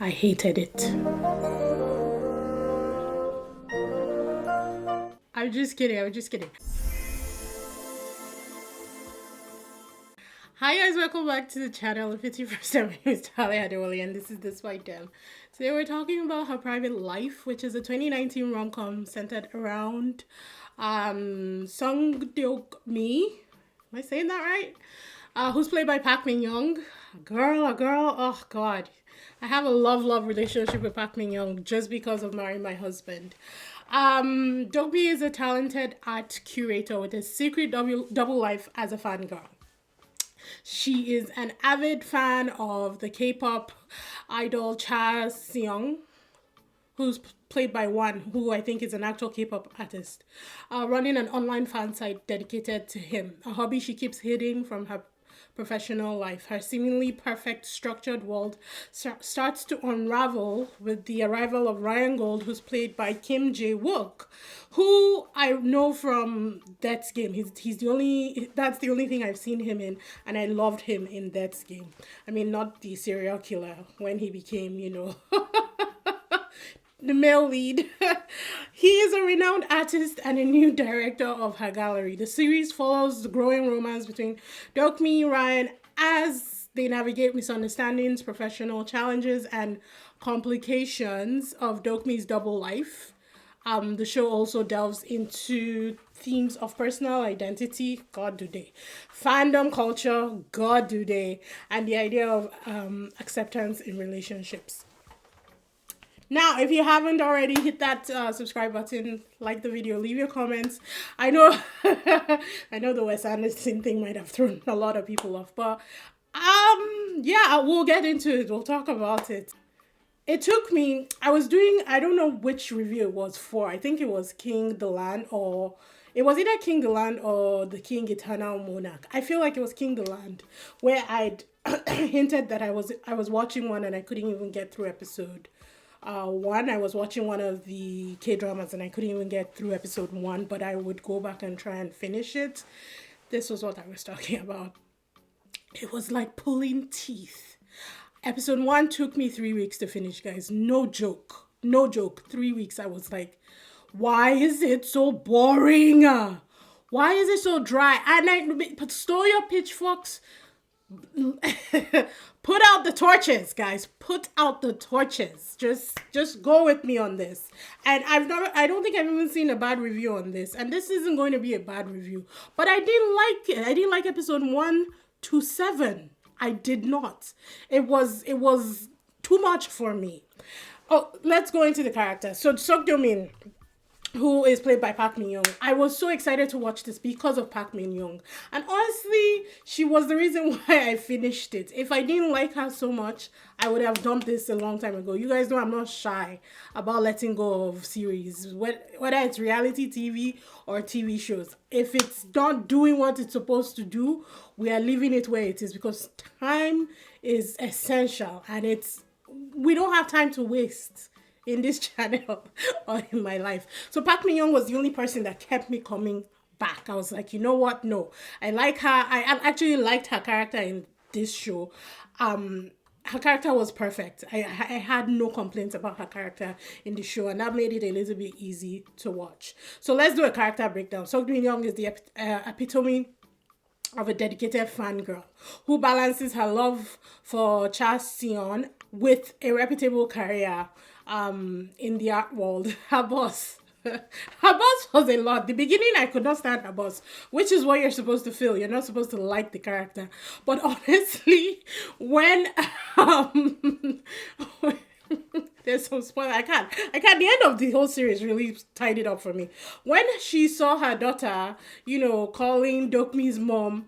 I hated it. I'm just kidding. I'm just kidding. Hi guys, welcome back to the channel. If it's your first time, my name is Talia Adewale and this is DISBYDEM. Today we're talking about Her Private Life, which is a 2019 rom-com centered around Deok Mi. Am I saying that right? Who's played by Park Min Young. A girl, oh god. I have a love relationship with Park Min Young just because of marrying my husband. Deok Mi is a talented art curator with a secret double life as a fangirl. She is an avid fan of the K-pop idol Cha Shi An, who's played by Won, who I think is an actual K-pop artist, running an online fan site dedicated to him, a hobby she keeps hiding from her professional life. Her seemingly perfect structured world starts to unravel with the arrival of Ryan Gold, who's played by Jae Wook, who I know from Death's Game. That's the only thing I've seen him in, and I loved him in Death's Game. I mean, not the serial killer when he became, the male lead. He is a renowned artist and a new director of her gallery. The series follows the growing romance between Deok Mi and Ryan as they navigate misunderstandings, professional challenges, and complications of Deok Mi's double life. The show also delves into themes of personal identity, God do they, fandom culture, God do they, and the idea of acceptance in relationships. Now, if you haven't already, hit that subscribe button, like the video, leave your comments. I know, I know the Wes Anderson thing might have thrown a lot of people off, but yeah, we'll get into it. We'll talk about it. It took me, I don't know which review it was for. I think it was King the Land, or it was either King the Land or the King Eternal Monarch. I feel like it was King the Land, where I'd hinted that I was watching one and I couldn't even get through episode one. I was watching one of the K-dramas and I couldn't even get through episode one, but I would go back and try and finish it. This was what I was talking about. It was like pulling teeth. Episode one took me 3 weeks to finish, guys. No joke. 3 weeks. I was like, why is it so boring? Why is it so dry? And store your pitchforks. Put out the torches, guys. Put out the torches. Just go with me on this. And I don't think I've even seen a bad review on this. And this isn't going to be a bad review. But I didn't like it. I didn't like episode 1 to 7. I did not. It was too much for me. Oh, let's go into the characters. So Sok Do-min, who is played by Park Min Young. I was so excited to watch this because of Park Min Young. And honestly, she was the reason why I finished it. If I didn't like her so much, I would have dumped this a long time ago. You guys know I'm not shy about letting go of series, whether it's reality TV or TV shows. If it's not doing what it's supposed to do, we are leaving it where it is, because time is essential and we don't have time to waste in this channel or in my life. So Park Min Young was the only person that kept me coming back. I was like, you know what? No, I like her. I actually liked her character in this show. Her character was perfect. I had no complaints about her character in the show, and that made it a little bit easy to watch. So let's do a character breakdown. Sok Do Young is the epitome of a dedicated fangirl who balances her love for Cha Shi An with a reputable career in the art world. Her boss was a lot. The beginning, I could not stand her boss, which is what you're supposed to feel. You're not supposed to like the character. But honestly, when there's some spoiler. I can't. The end of the whole series really tied it up for me. When she saw her daughter, calling Deok Mi's mom,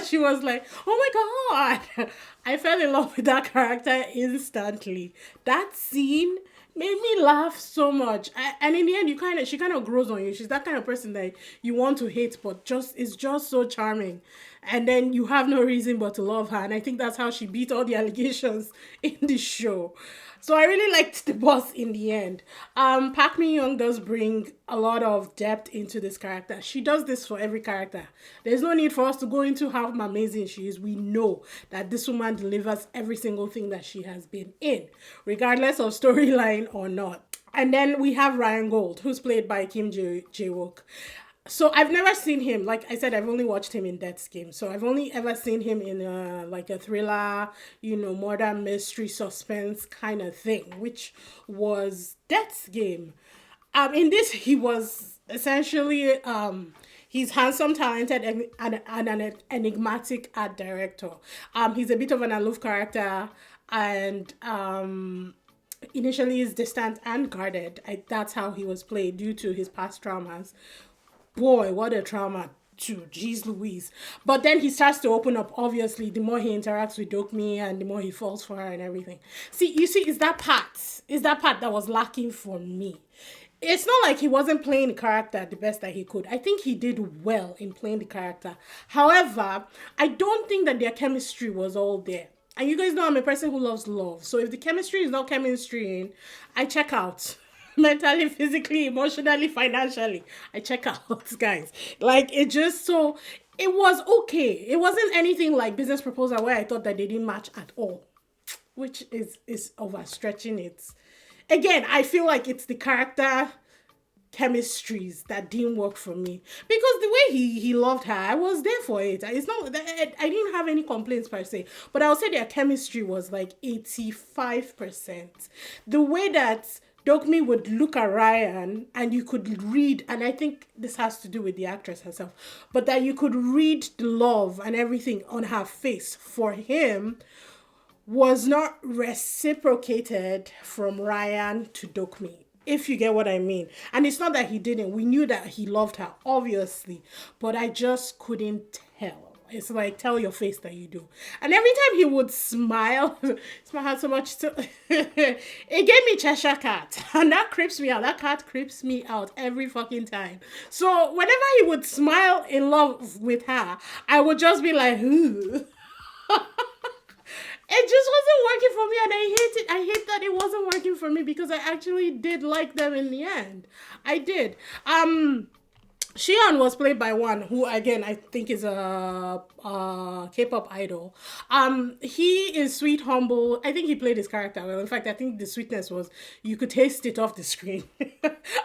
she was like, oh my god. I fell in love with that character instantly. That scene made me laugh so much. And in the end, she kind of grows on you. She's that kind of person that you want to hate, but is just so charming. and then you have no reason but to love her. And I think that's how she beat all the allegations in the show. So I really liked the boss in the end. Park Min Young does bring a lot of depth into this character. She does this for every character. There's no need for us to go into how amazing she is. We know that this woman delivers every single thing that she has been in, regardless of storyline or not. And then we have Ryan Gold, who's played by Jae Wook. So I've never seen him. Like I said, I've only watched him in Death's Game. So I've only ever seen him in like a thriller, murder mystery suspense kind of thing, which was Death's Game. In this, he was essentially he's handsome, talented, and an enigmatic art director. He's a bit of an aloof character, and initially is distant and guarded. That's how he was played due to his past traumas. Boy, what a trauma too. Jeez Louise. But then he starts to open up, obviously, the more he interacts with Deok Mi and the more he falls for her and everything. Is that part that was lacking for me. It's not like he wasn't playing the character the best that he could. I think he did well in playing the character. However, I don't think that their chemistry was all there. And you guys know I'm a person who loves love. So if the chemistry is not chemistry, I check out. Mentally, physically, emotionally, financially. I check out, guys. Like, it was okay. It wasn't anything like Business Proposal where I thought that they didn't match at all. Which is overstretching it. Again, I feel like it's the character chemistries that didn't work for me, because the way he loved her, I was there for it. It's not that I didn't have any complaints per se, but I would say their chemistry was like 85%. The way that Deok Mi would look at Ryan and you could read, and I think this has to do with the actress herself, but that you could read the love and everything on her face for him was not reciprocated from Ryan to Deok Mi, if you get what I mean. And it's not that he didn't. We knew that he loved her, obviously, but I just couldn't tell. It's like, tell your face that you do. And every time he would smile, smile had so much to... It gave me Cheshire Cat. And that creeps me out. That cat creeps me out every fucking time. So whenever he would smile in love with her, I would just be like, ooh. It just wasn't working for me, and I hate it. I hate that it wasn't working for me, because I actually did like them in the end. I did. Shi An was played by one who, again, I think is a K-pop idol. He is sweet, humble. I think he played his character well. In fact, I think the sweetness was, you could taste it off the screen.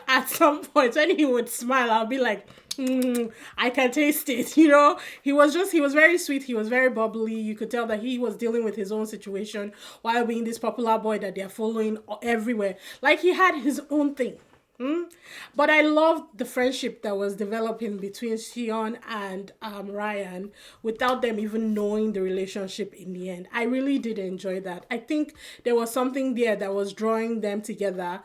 At some point, when he would smile, I'll be like, I can taste it, He was very sweet. He was very bubbly. You could tell that he was dealing with his own situation while being this popular boy that they're following everywhere. Like, he had his own thing. But I loved the friendship that was developing between Shi An and Ryan without them even knowing the relationship in the end. I really did enjoy that. I think there was something there that was drawing them together.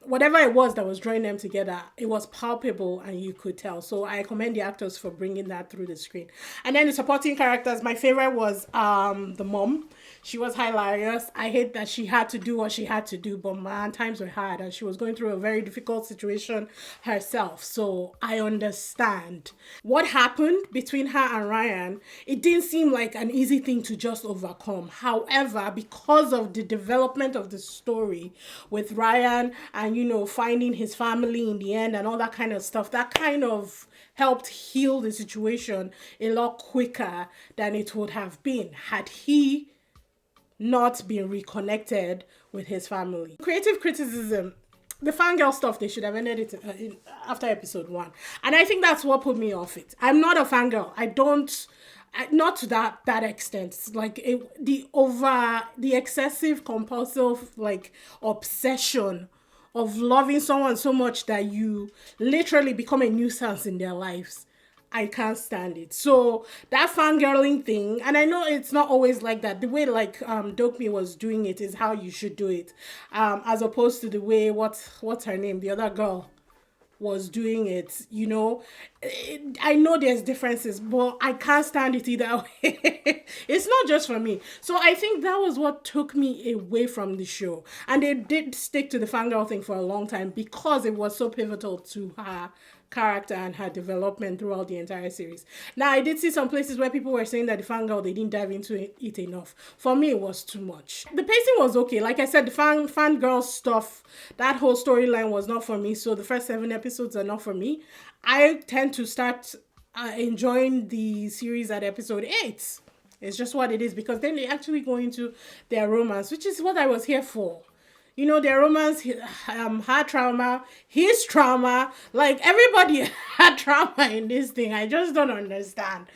Whatever it was that was drawing them together, it was palpable and you could tell. So I commend the actors for bringing that through the screen. And then the supporting characters, my favorite was the mom. She was hilarious. I hate that she had to do what she had to do, but man, times were hard and she was going through a very difficult situation herself. So I understand what happened between her and Ryan. It didn't seem like an easy thing to just overcome. However, because of the development of the story with Ryan and, finding his family in the end and all that kind of stuff, that kind of helped heal the situation a lot quicker than it would have been had he not been reconnected with his family. Creative criticism, the fangirl stuff, they should have ended it after episode 1. And I think that's what put me off it. I'm not a fangirl. Not to that extent. Like the excessive compulsive obsession of loving someone so much that you literally become a nuisance in their lives. I can't stand it. So that fangirling thing, and I know it's not always like that. The way Deok Mi was doing it is how you should do it, as opposed to the way what's her name, the other girl, was doing it. I know there's differences, but I can't stand it either way. It's not just for me. So I think that was what took me away from the show, and they did stick to the fangirl thing for a long time because it was so pivotal to her character and her development throughout the entire series. Now, I did see some places where people were saying that the fangirl, they didn't dive into it enough. For me, it was too much. The pacing was okay. Like I said, the fangirl stuff, that whole storyline was not for me. So the first 7 episodes are not for me. I tend to start enjoying the series at episode 8. It's just what it is, because then they actually go into their romance, which is what I was here for. You know, their romance, her trauma, his trauma, like everybody had trauma in this thing. I just don't understand.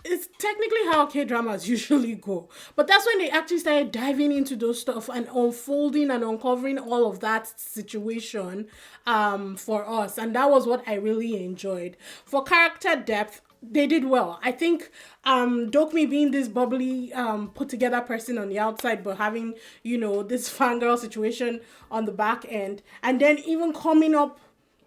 It's technically how K-dramas usually go. But that's when they actually started diving into those stuff and unfolding and uncovering all of that situation for us. And that was what I really enjoyed. For character depth, they did well. I think Deok Mi being this bubbly, put together person on the outside, but having, you know, this fangirl situation on the back end, and then even coming up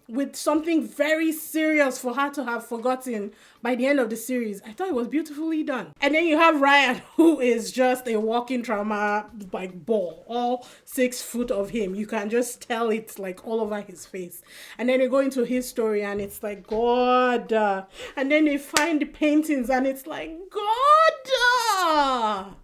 with something very serious for her to have forgotten by the end of the series. I thought it was beautifully done. And then you have Ryan, who is just a walking trauma like ball, all 6 foot of him. You can just tell it's like all over his face. And then you go into his story and it's like, God. And then they find the paintings and it's like, God.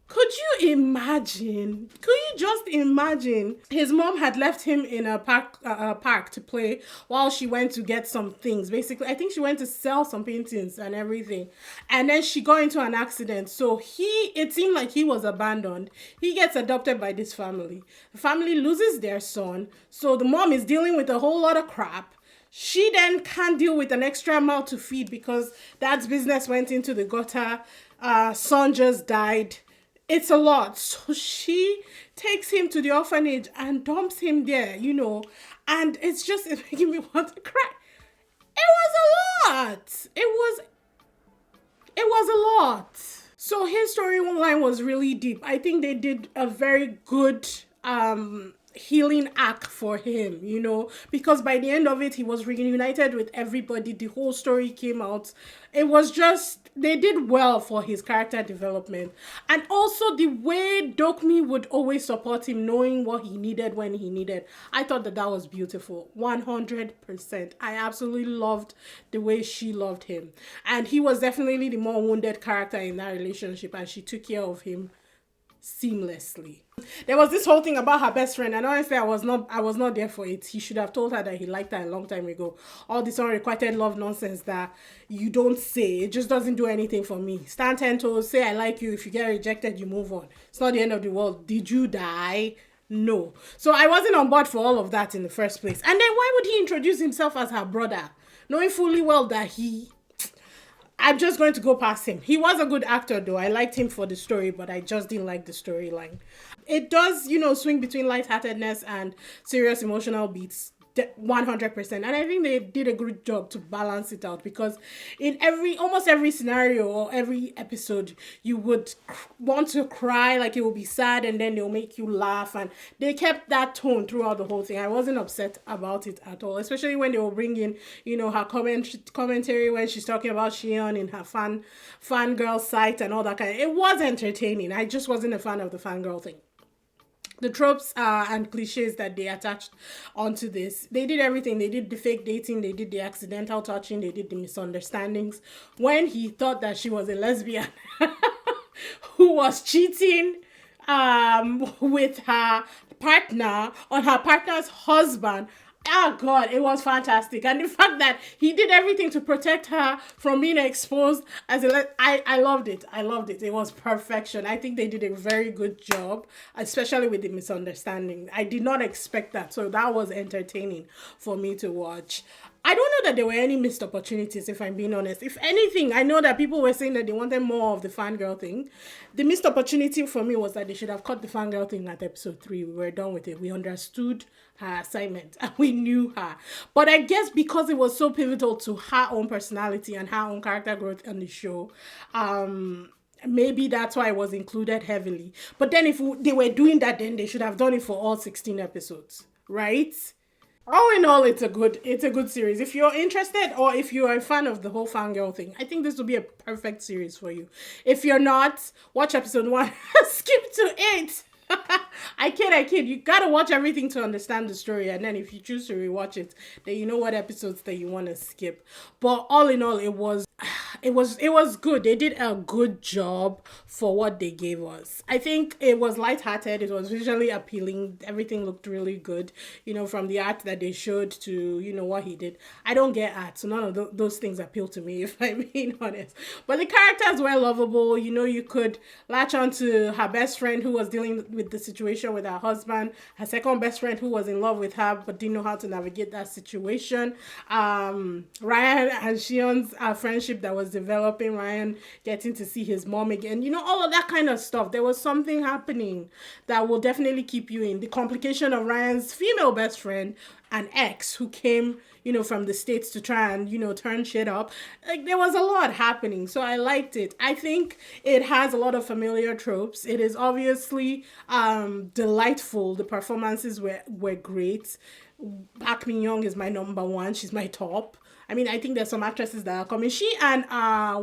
Could you imagine? Could you just imagine? His mom had left him in a park to play while she went to get some things. Basically, I think she went to sell some paintings and everything. And then she got into an accident. So it seemed like he was abandoned. He gets adopted by this family. The family loses their son. So the mom is dealing with a whole lot of crap. She then can't deal with an extra mouth to feed because dad's business went into the gutter. Son just died. It's a lot. So she takes him to the orphanage and dumps him there, you know, and it's making me want to cry. It was a lot. It was a lot. So his storyline was really deep. I think they did a very good healing arc for him, you know, because by the end of it, he was reunited with everybody. The whole story came out. It was just, they did well for his character development. And also the way Deok Mi would always support him, knowing what he needed when he needed. I thought that was beautiful. 100%. I absolutely loved the way she loved him. And he was definitely the more wounded character in that relationship, and she took care of him seamlessly. There was this whole thing about her best friend, and honestly, I was not there for it. He should have told her that he liked her a long time ago. All this unrequited love nonsense that you don't say, it just doesn't do anything for me. Stand 10 toes, say I like you. If you get rejected, you move on. It's not the end of the world. Did you die? No. So I wasn't on board for all of that in the first place. And then why would he introduce himself as her brother, knowing fully well that I'm just going to go past him. He was a good actor though. I liked him for the story, but I just didn't like the storyline. It does, you know, swing between lightheartedness and serious emotional beats 100%. And I think they did a good job to balance it out, because in almost every scenario or every episode, you would want to cry, like it will be sad, and then they'll make you laugh. And they kept that tone throughout the whole thing. I wasn't upset about it at all, especially when they will bring in, you know, her commentary when she's talking about Shi An in her fangirl site and all that kind of. It was entertaining. I just wasn't a fan of the fangirl thing. The tropes and cliches that they attached onto this. They did everything. They did the fake dating. They did the accidental touching. They did the misunderstandings. When he thought that she was a lesbian who was cheating with her partner on her partner's husband. Oh God, it was fantastic. And the fact that he did everything to protect her from being exposed as I loved it. I loved it. It was perfection. I think they did a very good job, especially with the misunderstanding. I did not expect that. So that was entertaining for me to watch. I don't know that there were any missed opportunities, if I'm being honest. If anything, I know that people were saying that they wanted more of the fangirl thing. The missed opportunity for me was that they should have cut the fangirl thing at episode 3. We were done with it. We understood her assignment and we knew her. But I guess because it was so pivotal to her own personality and her own character growth on the show, maybe that's why it was included heavily. But then if they were doing that, then they should have done it for all 16 episodes, right? All in all, it's a good series. If you're interested, or if you're a fan of the whole fangirl thing, I think this will be a perfect series for you. If you're not, watch episode 1, skip to 8. I kid. You gotta watch everything to understand the story, and then if you choose to rewatch it, then you know what episodes that you want to skip. But all in all, it was good. They did a good job for what they gave us. I think it was lighthearted. It was visually appealing. Everything looked really good. From the art that they showed to what he did. I don't get art, so none of those things appeal to me, if I'm being honest. But the characters were lovable. You could latch on to her best friend who was dealing with the situation with her husband. Her second best friend who was in love with her but didn't know how to navigate that situation. Ryan and Shion's friendship that was developing. Ryan getting to see his mom again. All of that kind of stuff. There was something happening that will definitely keep you in. The complication of Ryan's female best friend, an ex who came from the States to try and turn shit up. Like, there was a lot happening, so I liked it. I think it has a lot of familiar tropes. It is obviously delightful. The performances were great. Park Min Young is my number one. She's my top. I mean, I think there's some actresses that are coming. She and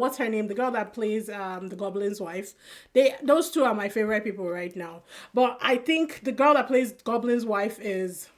what's her name? The girl that plays the Goblin's wife. Those two are my favorite people right now. But I think the girl that plays Goblin's wife is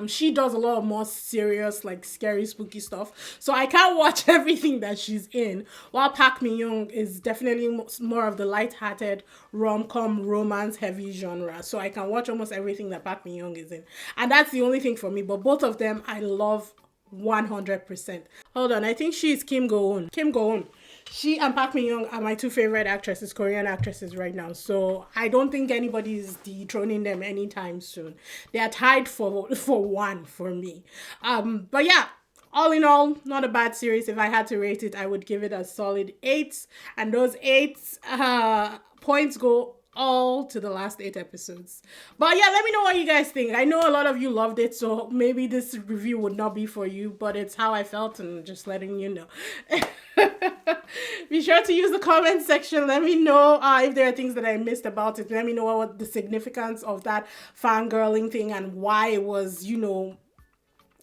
she does a lot of more serious, like, scary, spooky stuff. So I can't watch everything that she's in. While Park Min Young is definitely more of the light-hearted rom-com, romance-heavy genre. So I can watch almost everything that Park Min Young is in. And that's the only thing for me. But both of them, I love 100%. Hold on, I think she's Kim Go-eun. Kim Go-eun. She and Park Min Young are my two favorite actresses, Korean actresses right now. So I don't think anybody's dethroning them anytime soon. They are tied for one for me. But yeah, all in all, not a bad series. If I had to rate it, I would give it a solid 8. And those 8 points go all to the last 8 episodes. But yeah, let me know what you guys think. I know a lot of you loved it, so maybe this review would not be for you, but it's how I felt and just letting you know. Be sure to use the comment section. Let me know if there are things that I missed about it. Let me know what the significance of that fangirling thing and why it was,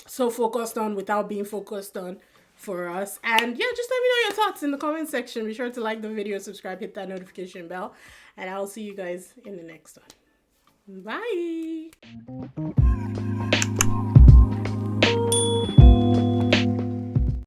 so focused on without being focused on for us. And yeah, just let me know your thoughts in the comment section. Be sure to like the video, subscribe, hit that notification bell, and I'll see you guys in the next one. Bye.